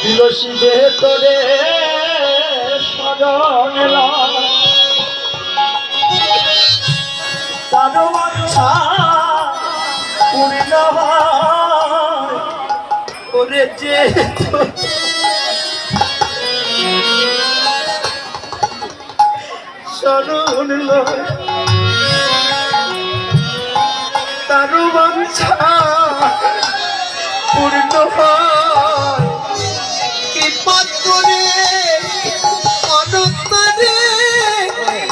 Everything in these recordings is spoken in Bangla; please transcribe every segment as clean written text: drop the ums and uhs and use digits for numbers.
তুলসী যে তোরে শরণ তার বাঞ্ছা পূর্ণ হয় ওরে যে শরণ তার বাঞ্ছা পূর্ণ হয় কৃপা করে অনন্তরে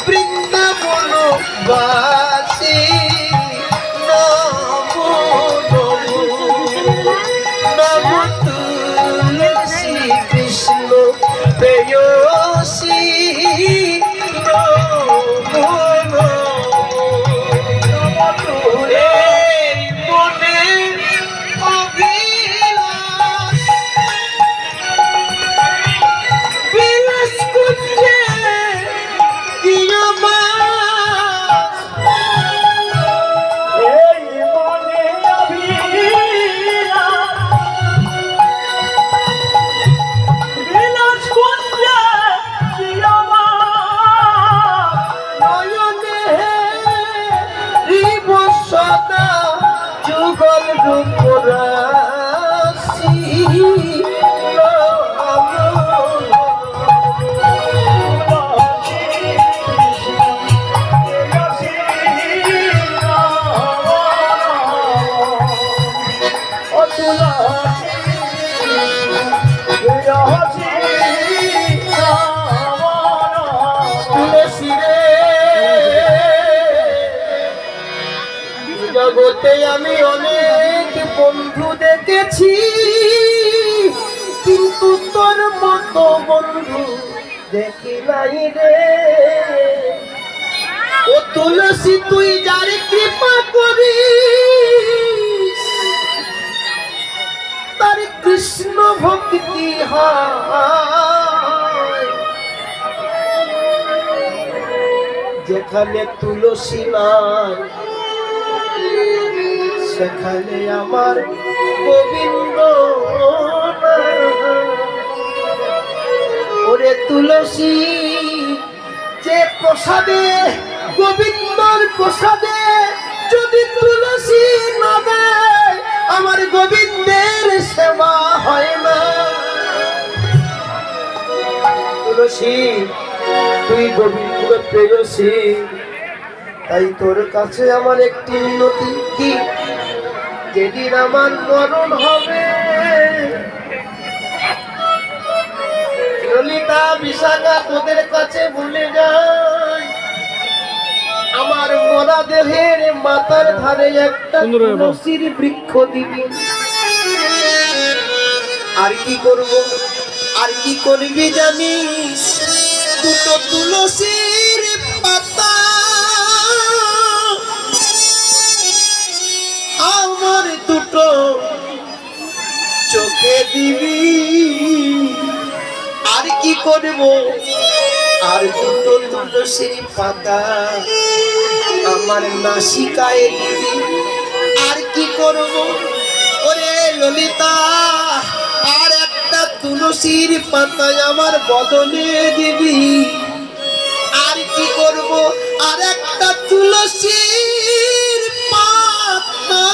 বৃন্দাবন বাসী নমো নমো নমো তুলসী কৃষ্ণ প্রেয়সী নমো নমো তুলে মনে অভিলাষ বিলাস করছে দিও মা এই মনে বিলাস করছে নয়নে রিব সদা যুগল রূপরাশি জগতে আমি অনেক বন্ধু দেখেছি, কিন্তু তোর মতো বন্ধু দেখি নাই রে। ও তুলসী তুই যার কৃপা করিস তার কৃষ্ণ ভক্তি হয়। যেখানে তুলসী নাই সেখানে আমার গোবিন্দ নাই। ওরে তুলসী যে প্রসাদে গোবিন্দর প্রসাদে যদি তুলসী না দেয় আমার গোবিন্দের সেবা হয় না। তুলসী তুই গোবিন্দের প্রেয়সী, তাই তোর কাছে আমার একটি মিনতি, কি যেদিন আমার মরণ হবে ললিতা বিশাখা তোদের কাছে বলে যায় আমার মরা দেহের মাথার ধারে একটা তুলসীর বৃক্ষ দিবি। আর কি করব, আর কি করবি জানিস? দুটো তুলসীর পাতা আমার দুটো চোখে দিবি। আর কি করব, আর দুটো তুলসীর পাতা আমার নাসিকায় দিবি। আর কি করব ওরে ললিতা, আর একটা তুলসীর পাতা আমার বদনে দিবি। আর কি করব, আর একটা তুলসীর পাতা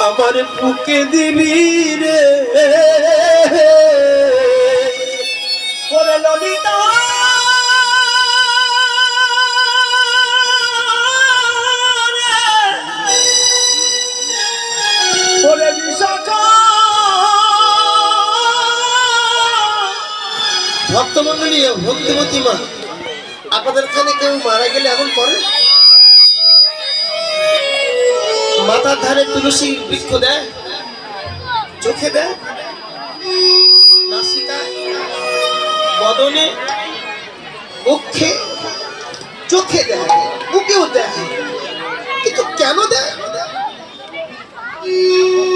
আমার বুকে দিবি রে। ওরে ললিতা ওরে বিশাখা, ভক্তমন্ডলী ভক্তিমতী মা, আপনাদের এখানে কেউ মারা গেলে এমন করে মাথার ধারে তুলসী বৃক্ষ দেয়, চোখে দেয়, নাসিকায়, বদনে, মুখে, চোখে দেয়, মুখেও দেয়, কিন্তু কেন দেয়?